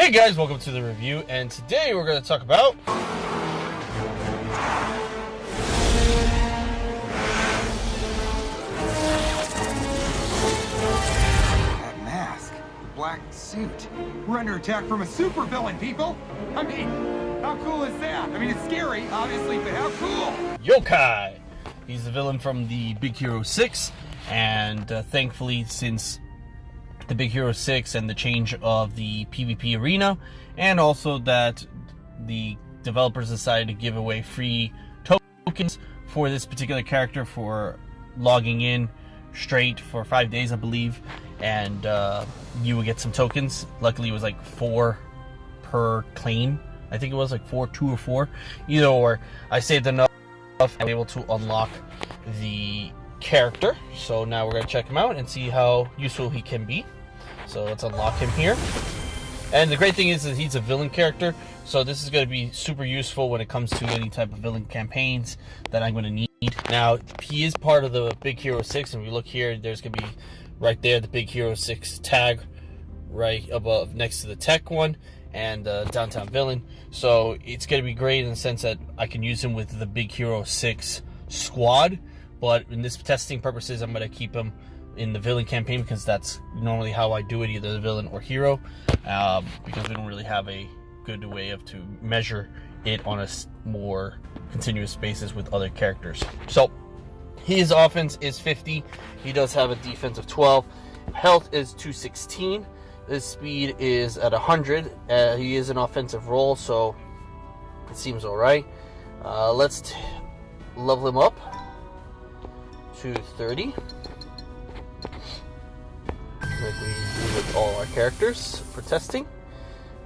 Hey guys, welcome to the review, and today we're going to talk about that mask, the black suit. We're under attack from a supervillain, people! I mean, how cool is that? I mean, it's scary, obviously, but how cool? Yokai. He's the villain from the Big Hero 6, and thankfully, since the Big Hero 6 and the change of the PvP arena, and also that the developers decided to give away free tokens for this particular character for logging in straight for 5 days, I believe, and you would get some tokens. Luckily, it was like 4 per claim. I think it was like 2 or 4. Either or, I saved enough and was able to unlock the character. So now we're going to check him out and see how useful he can be. So let's unlock him here. And the great thing is that he's a villain character, so this is going to be super useful when it comes to any type of villain campaigns that I'm going to need. Now, he is part of the Big Hero 6, and we look here, there's going to be right there the Big Hero 6 tag right above next to the tech one and downtown villain. So it's going to be great in the sense that I can use him with the Big Hero 6 squad, but in this testing purposes, I'm going to keep him in the villain campaign because that's normally how I do it, either the villain or hero, because we don't really have a good way to measure it on a more continuous basis with other characters. So his offense is 50. He does have a defense of 12. Health is 216. His speed is at 100. He is an offensive role, so it seems all right. Let's level him up to 30. Like we do with all our characters for testing.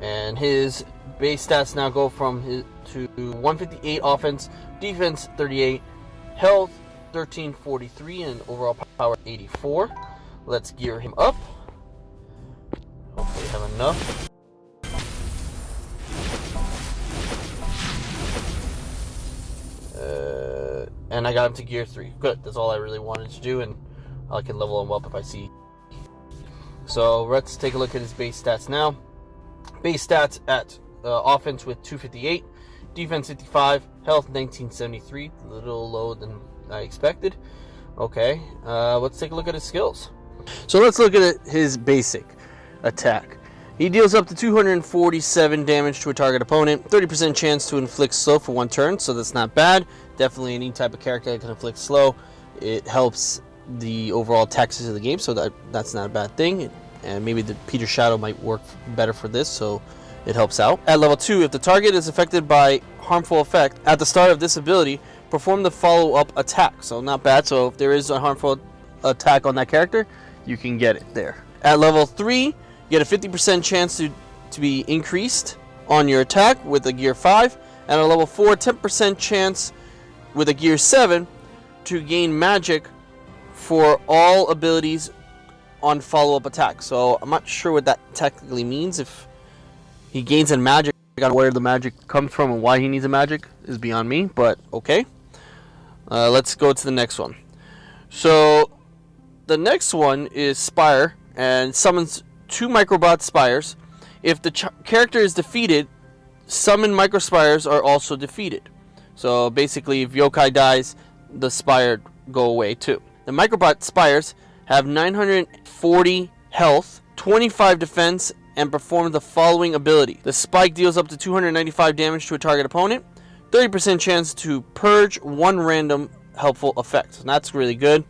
And his base stats now go from to 158 offense, defense 38, health 1343, and overall power 84. Let's gear him up. Hopefully have enough. And I got him to gear 3. Good, that's all I really wanted to do, and I can level him up if I see. So let's take a look at his base stats now. Base stats at offense with 258, defense 55, health 1973, a little lower than I expected. Okay, let's take a look at his skills. So let's look at his basic attack. He deals up to 247 damage to a target opponent, 30% chance to inflict slow for 1 turn, so that's not bad. Definitely any type of character that can inflict slow. It helps the overall taxes of the game, so that's not a bad thing. And maybe the Peter Shadow might work better for this, so it helps out. At level 2, if the target is affected by harmful effect at the start of this ability, perform the follow-up attack. So not bad. So if there is a harmful attack on that character, you can get it there. At level 3, you get a 50% chance to be increased on your attack with a gear 5, and at level 4, 10% chance with a gear 7 to gain magic for all abilities on follow-up attack. So I'm not sure what that technically means. If he gains in magic, where the magic comes from and why he needs a magic is beyond me, but okay. Let's go to the next one. So the next one is Spire, and summons 2 Microbot Spires. If the character is defeated, summoned Micro Spires are also defeated. So basically, if Yokai dies, the Spire go away too. The Microbot Spires have 940 health, 25 defense, and perform the following ability. The Spike deals up to 295 damage to a target opponent, 30% chance to purge 1 random helpful effect. And that's really good.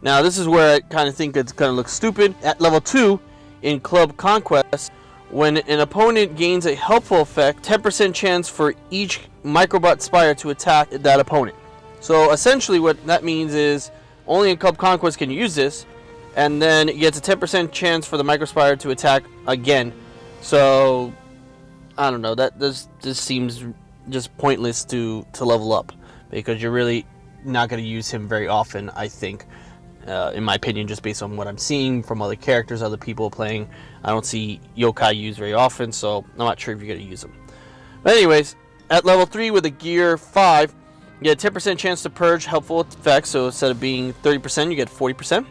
Now, this is where I kind of think it's going to look stupid. At level 2, in Club Conquest, when an opponent gains a helpful effect, 10% chance for each Microbot Spire to attack that opponent. So essentially what that means is only in Club Conquest can you use this, and then it gets a 10% chance for the Microspire to attack again. So I don't know, that this seems just pointless to level up, because you're really not going to use him very often, I think. In my opinion, just based on what I'm seeing from other characters, other people playing. I don't see Yokai used very often, so I'm not sure if you're going to use him. But anyways, at level 3 with a gear 5, you get a 10% chance to purge helpful effects, so instead of being 30%, you get 40%.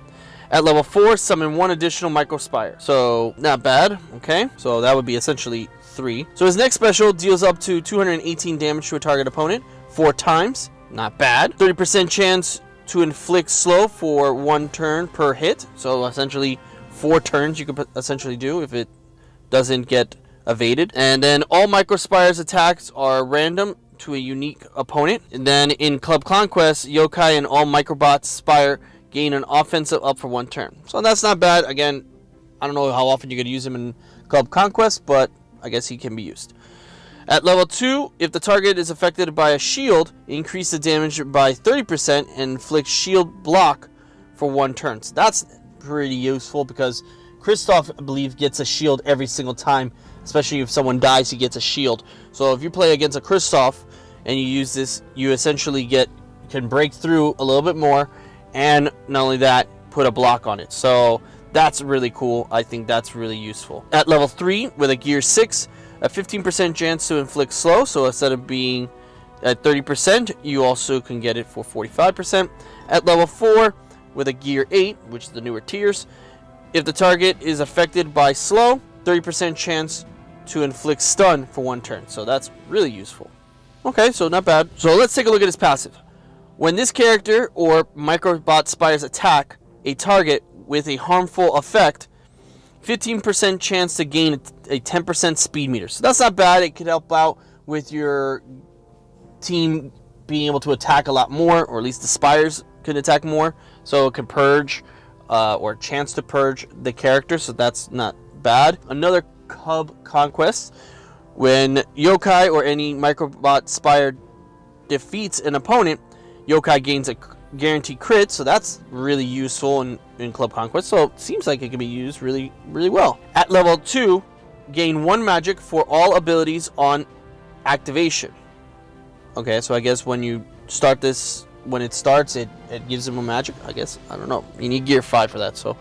At level 4, summon 1 additional Micro Spire. So, not bad. Okay, so that would be essentially 3. So his next special deals up to 218 damage to a target opponent 4 times. Not bad. 30% chance to inflict slow for 1 turn per hit. So essentially 4 turns you could essentially do if it doesn't get evaded. And then all Micro Spire's attacks are random to a unique opponent. And then in Club Conquest, Yokai and all Microbots Spire gain an offensive up for 1 turn. So that's not bad. Again, I don't know how often you're going to use him in Club Conquest, but I guess he can be used. At level 2, if the target is affected by a shield, increase the damage by 30% and inflict shield block for 1 turn. So that's pretty useful because Kristoff, I believe, gets a shield every single time, especially if someone dies, he gets a shield. So if you play against a Kristoff and you use this, you essentially can break through a little bit more, and not only that, put a block on it. So that's really cool. I think that's really useful. At level 3, with a gear 6, a 15% chance to inflict slow. So instead of being at 30%, you also can get it for 45%. At level 4, with a gear 8, which is the newer tiers, if the target is affected by slow, 30% chance to inflict stun for 1 turn. So that's really useful. Okay, so not bad. So let's take a look at his passive. When this character or Microbot Spires attack a target with a harmful effect, 15% chance to gain a 10% speed meter. So that's not bad. It could help out with your team being able to attack a lot more, or at least the Spires can attack more. So it can purge or chance to purge the character. So that's not bad. Another Cub Conquest. When Yokai or any Microbot Spire defeats an opponent, Yokai gains a guaranteed crit, so that's really useful in Club Conquest. So it seems like it can be used really, really well. At level 2, gain 1 magic for all abilities on activation. Okay, so I guess when you start this, when it starts, it gives him a magic, I guess. I don't know. You need gear 5 for that, so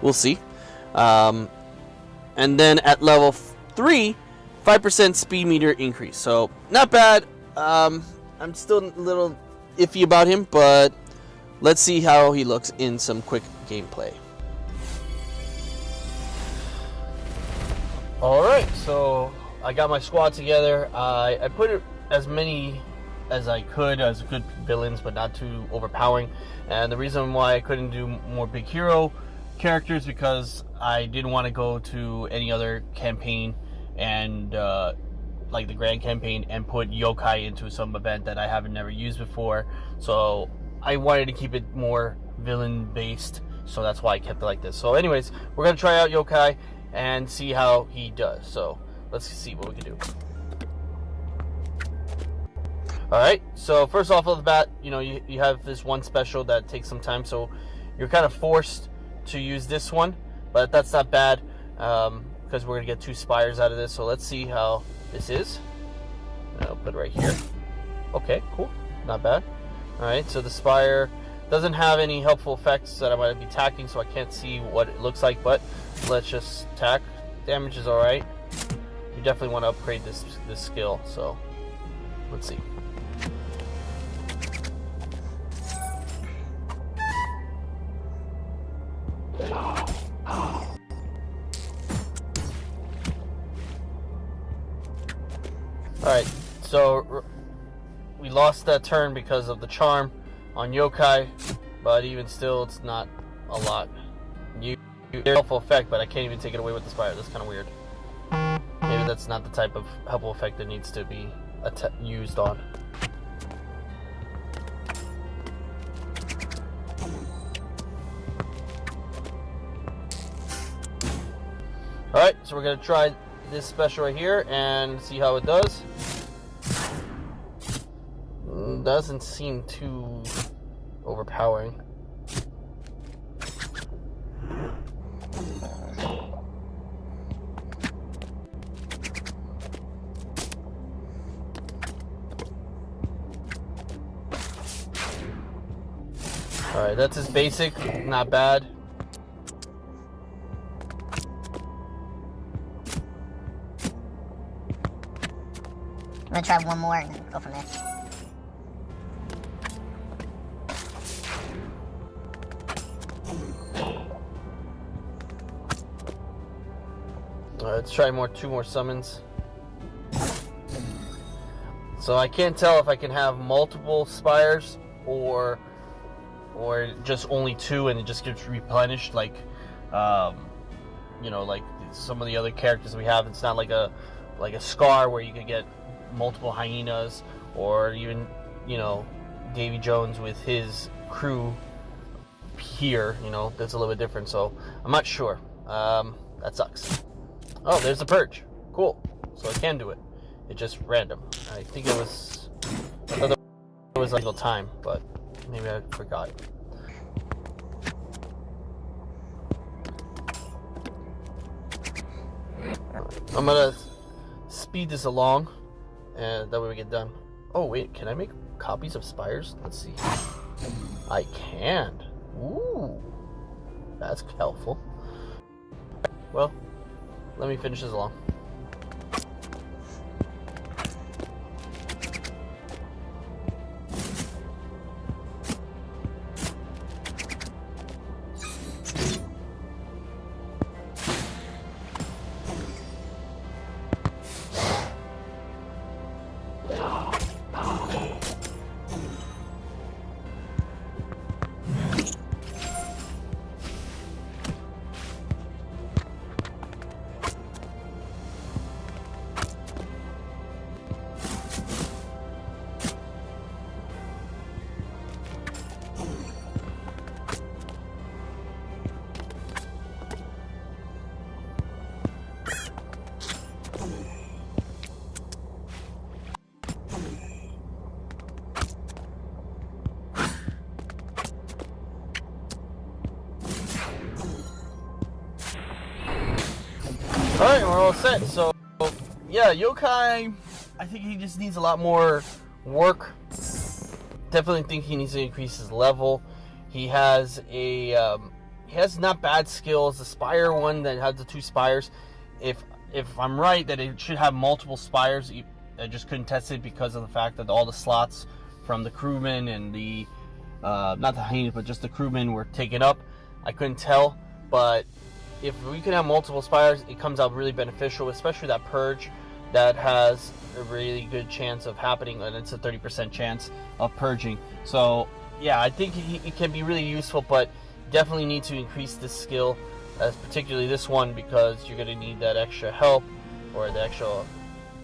we'll see. And then at level 3, 5% speed meter increase. So not bad. I'm still a little iffy about him, but let's see how he looks in some quick gameplay. Alright, so I got my squad together. I put it as many as I could as good villains, but not too overpowering. And the reason why I couldn't do more big hero characters because I didn't want to go to any other campaign and like the grand campaign and put Yokai into some event that I haven't never used before. So I wanted to keep it more villain based, so that's why I kept it like this. So anyways, we're gonna try out Yokai and see how he does. So let's see what we can do. Alright, so first off of the bat, you know, you have this one special that takes some time, so you're kind of forced to use this one, but that's not bad because we're gonna get 2 Spires out of this. So let's see how this is. I'll put it right here. Okay, cool. Not bad. Alright, so the Spire doesn't have any helpful effects that I might be attacking, so I can't see what it looks like, but let's just attack. Damage is alright. You definitely want to upgrade this skill, so let's see. Alright, so we lost that turn because of the charm on Yokai, but even still, it's not a lot. You helpful effect, but I can't even take it away with the Spire. That's kind of weird. Maybe that's not the type of helpful effect that needs to be used on. Alright, so we're going to try this special right here and see how it does. Doesn't seem too overpowering. Alright, that's his basic, not bad. I'm gonna try one more and then go from there. Let's try two more summons. So I can't tell if I can have multiple spires or just only 2 and it just gets replenished like like some of the other characters we have. It's not like a Scar where you could get multiple hyenas, or even Davy Jones with his crew here. That's a little bit different, so I'm not sure. That sucks. Oh, there's the purge. Cool. So I can do it. It's just random. I thought it was like a time, but maybe I forgot. I'm gonna speed this along, and that way we get done. Oh wait, can I make copies of spires? Let's see. I can. Ooh, that's helpful. Well, let me finish this along. Alright, we're all set. So, yeah, Yokai, I think he just needs a lot more work. Definitely think he needs to increase his level. He has not bad skills. The Spire one that has the 2 spires, if I'm right, that it should have multiple spires. I just couldn't test it because of the fact that all the slots from the crewmen and the, not the hyenas, but just the crewmen were taken up. I couldn't tell, but if we can have multiple spires, it comes out really beneficial, especially that purge that has a really good chance of happening, and it's a 30% chance of purging. So yeah, I think it can be really useful, but definitely need to increase this skill, particularly this one, because you're going to need that extra help, or the extra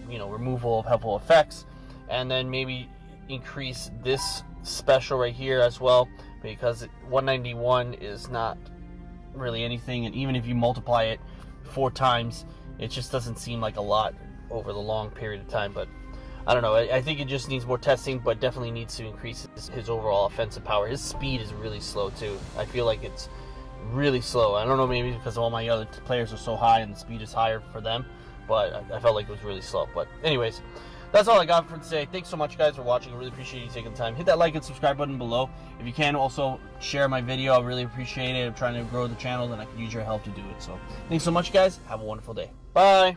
removal of helpful effects, and then maybe increase this special right here as well, because 191 is not really anything, and even if you multiply it 4 times, it just doesn't seem like a lot over the long period of time. But I don't know, I think it just needs more testing, but definitely needs to increase his overall offensive power. His speed is really slow too. I feel like it's really slow. I don't know, maybe because all my other players are so high and the speed is higher for them, but I felt like it was really slow. But anyways, that's all I got for today. Thanks so much, guys, for watching. I really appreciate you taking the time. Hit that like and subscribe button below. If you can, also share my video. I really appreciate it. I'm trying to grow the channel, and I could use your help to do it. So thanks so much, guys. Have a wonderful day. Bye.